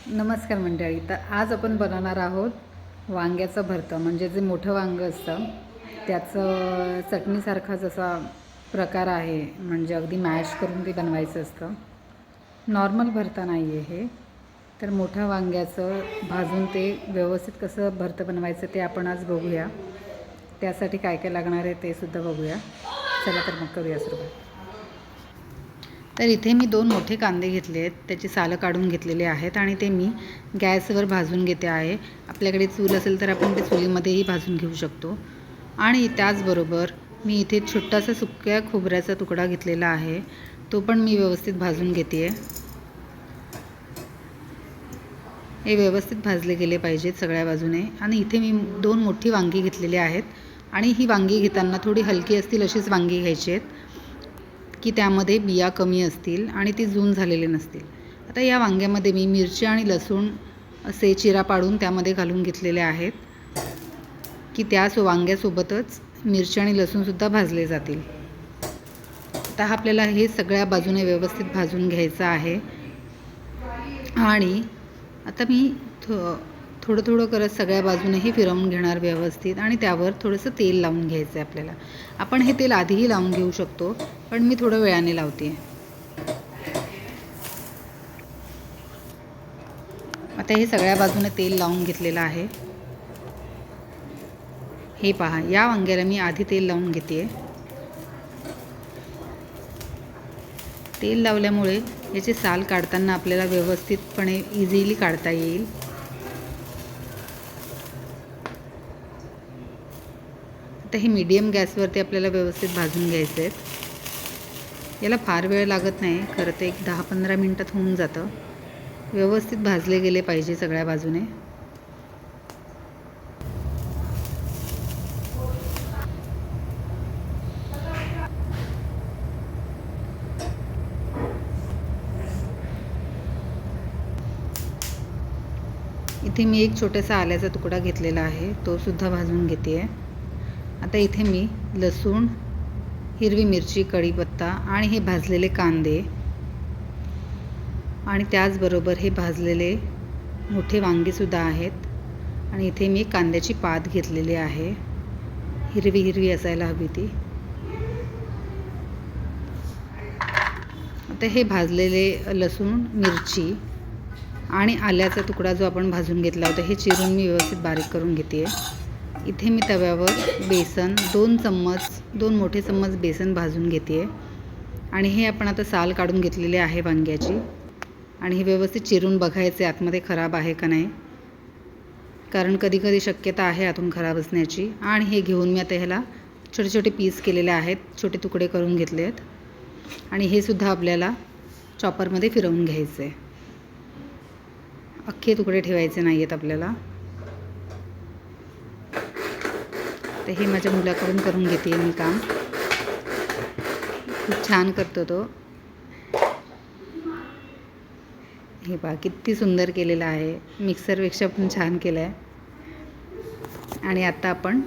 नमस्कार मंडळी. तर आज आपण बनवणार आहोत वांग्याचं भरतं. म्हणजे जे मोठं वांगं असतं त्याचं चटणीसारखाच असा प्रकार आहे. म्हणजे अगदी मॅश करून ते बनवायचं असतं. नॉर्मल भरता नाही आहे हे. तर मोठ्या वांग्याचं भाजून ते व्यवस्थित कसं भरतं बनवायचं ते आपण आज बघूया. त्यासाठी काय काय लागणार आहे ते सुद्धा बघूया. चला तर मग करूया सुरुवात. तर इथे मी 2 मोठे कांदे घेतले आहेत, त्याची सालं काढून घेतलेले आहेत आणि ते मी गॅसवर भाजून घेते आहे. आपल्याकडे चूल असेल तर आपण ते चुलीमध्येही भाजून घेऊ शकतो. आणि त्याचबरोबर मी इथे छोटासा सुक्या खोबऱ्याचा तुकडा घेतलेला आहे, तो पण मी व्यवस्थित भाजून घेते आहे. हे व्यवस्थित भाजले गेले पाहिजेत सगळ्या बाजूने. आणि इथे मी 2 मोठी वांगी घेतलेली आहेत आणि ही वांगी घेताना थोडी हलकी असतील अशीच वांगी घ्यायची आहेत की त्यामध्ये बिया कमी असतील आणि ती जून झालेले नसतील. आता या वांग्यामध्ये मी मिरची आणि लसूण असे चिरा पाडून त्यामध्ये घालून घेतलेले आहेत की त्या वांग्यासोबतच मिरची आणि लसूणसुद्धा भाजले जातील. आता आपल्याला हे सगळ्या बाजूने व्यवस्थित भाजून घ्यायचं आहे. आणि आता मी थोडं थोडं करत सगळ्या बाजूनेही फिरवून घेणार व्यवस्थित. आणि त्यावर थोडंसं तेल लावून घ्यायचं आहे आपल्याला. आपण हे तेल आधीही लावून घेऊ शकतो, पण मी थोडं वेळाने लावते. आता हे सगळ्या बाजूने तेल लावून घेतलेलं आहे. हे पहा, या वांग्याला मी आधी तेल लावून घेते. तेल लावल्यामुळे याची साल काढताना आपल्याला व्यवस्थितपणे इझिली काढता येईल. आता हे मीडियम गॅसवरती आपल्याला व्यवस्थित भाजून घ्यायचे आहेत. याला फार वेळ लागत नाही, खरं तर एक 10-15 मिनटात होऊन जातं. व्यवस्थित भाजले गेले पाहिजे सगळ्या बाजूने. इथे मी एक छोटासा आल्याचा तुकडा घेतलेला आहे, तो सुद्धा भाजून घेते आहे. आता इथे मी लसूण, हिरवी मिरची, कढीपत्ता आणि हे भाजलेले कांदे आणि त्याचबरोबर हे भाजलेले मोठे वांगीसुद्धा आहेत. आणि इथे मी कांद्याची पात घेतलेली आहे, हिरवी हिरवी असायला हवी ती. आता हे भाजलेले लसूण, मिरची आणि आल्याचा तुकडा जो आपण भाजून घेतला होता हे चिरून मी व्यवस्थित बारीक करून घेते आहे. इथे मी तव्यावर बेसन 2 मोठे चम्मच बेसन भाजून घेते आहे. आणि हे आपण आता साल काढून घेतलेली आहे वांग्याची. आणि हे व्यवस्थित चिरून बघायचे आतमध्ये खराब आहे का नाही, कारण कधीकधी शक्यता आहे आतून खराब असण्याची. आणि हे घेऊन मी आता ह्याला छोटे छोटे पीस केलेले आहेत, छोटे तुकडे करून घेतले आहेत. आणि हे सुद्धा आपल्याला चॉपरमध्ये फिरवून घ्यायचं आहे. अख्खे तुकडे ठेवायचे नाही आहेत आपल्याला. तर हे माझ्या मुलाकडून करून घेते मी काम. खूप छान करतो तो. हे पहा किती सुंदर केलेलं आहे, मिक्सरपेक्षा पण छान केलं आहे. आणि आता आपण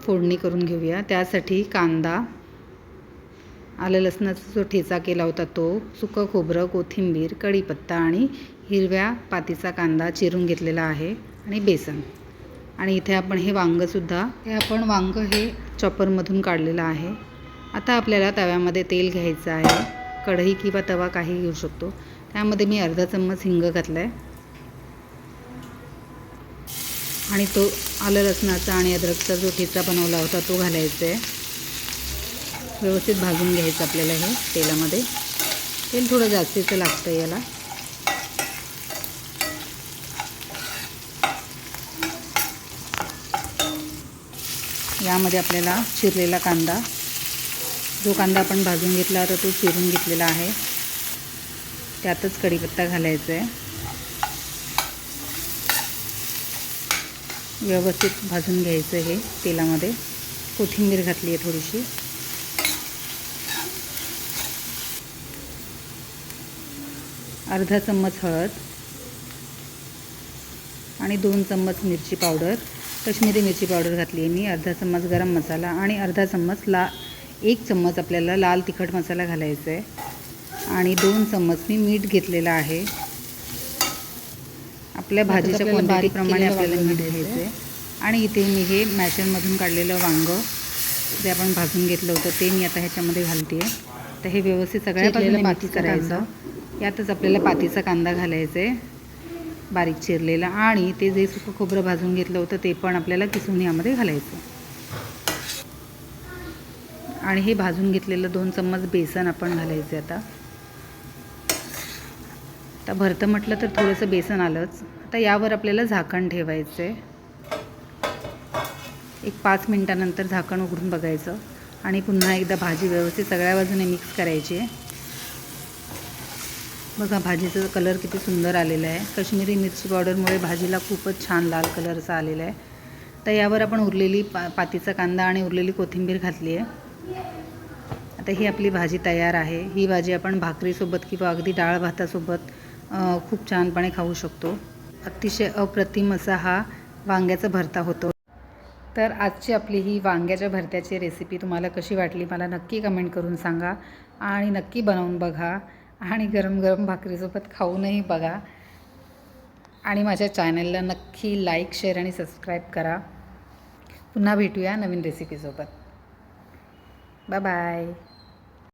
फोडणी करून घेऊया. त्यासाठी कांदा, आलं लसणाचा जो ठेचा केला होता तो, सुकं खोबरं, कोथिंबीर, कढीपत्ता आणि हिरव्या पातीचा कांदा चिरून घेतलेला आहे आणि बेसन. आणि इथे आपण हे वांगंसुद्धा वांगं हे चॉपरमधून काढलेलं आहे. आता आपल्याला तव्यामध्ये तेल घ्यायचं आहे. कढई किंवा तवा काही घेऊ शकतो. त्यामध्ये मी अर्धा चम्मच हिंग घातला आहे. आणि तो आलं लसणाचा आणि अद्रकचा जो ठेचा बनवला होता तो घालायचा आहे. व्यवस्थित भाजून घ्यायचं आपल्याला हे तेलामध्ये. तेल थोडं जास्तीचं लागतं याला. यामध्ये आपल्याला चिरलेला कांदा, जो कांदा आपण भाजून घेतला होता तो चिरून घेतलेला आहे, त्यातच कढीपत्ता घालायचा आहे. व्यवस्थित भाजून घ्यायचं हे तेलामध्ये. कोथिंबीर घातली आहे थोडीशी. अर्धा चम्मच हळद आणि 2 चम्मच मिरची पावडर, कश्मीरी मिरची पावडर घातली आहे मी. अर्धा चम्मच गरम मसाला आणि अर्धा चम्मच 1 चम्मच आपल्याला लाल तिखट मसाला घालायचा आहे. आणि 2 चम्मच मी मीठ घेतलेला आहे. आपल्या भाजीच्या क्वांटिटीप्रमाणे आपल्याला मीठ घ्यायचं आहे. आणि इथे मी हे मॅशरमधून काढलेलं वांगं जे आपण भाजून घेतलं होतं ते मी आता ह्याच्यामध्ये घालते आहे. तर हे व्यवस्थित सगळ्या बाजूने मिक्स करायचं. यातच आपल्याला पातीचा कांदा घालायचा आहे बारीक चिरलेला, आणि ते जे सुकं खोबरं भाजून घेतलं होतं ते पण आपल्याला किसून यामध्ये घालायचं. आणि हे भाजून घेतलेलं 2 चम्मच बेसन आपण घालायचं आता. आता भरतं म्हटलं तर थोडंसं बेसन आलंच. आता यावर आपल्याला झाकण ठेवायचं आहे. एक 5 मिनटानंतर झाकण उघडून बघायचं आणि पुन्हा एकदा भाजी व्यवस्थित सगळ्या बाजूने मिक्स करायची आहे. बघा भाजीचा कलर किती सुंदर आलेला आहे. काश्मीरी मिरची पावडरमुळे भाजीला खूपच छान लाल कलरचा आलेला आहे. तर यावर आपण उरलेली पातीचा कांदा आणि उरलेली कोथिंबीर घातली आहे. आता ही आपली भाजी तयार आहे. ही भाजी आपण भाकरीसोबत किंवा अगदी डाळ भातासोबत खूप छानपणे खाऊ शकतो. अतिशय अप्रतिम असा हा वांग्याचा भरता होतो. तर आजची आपली ही वांग्याच्या भरत्याची रेसिपी तुम्हाला कशी वाटली मला नक्की कमेंट करून सांगा. आणि नक्की बनवून बघा आणि गरम गरम भाकरीसोबत खाऊनही बघा. आणि माझ्या चॅनलला नक्की लाईक, शेअर आणि सबस्क्राईब करा. पुन्हा भेटूया नवीन रेसिपीसोबत. Bye bye.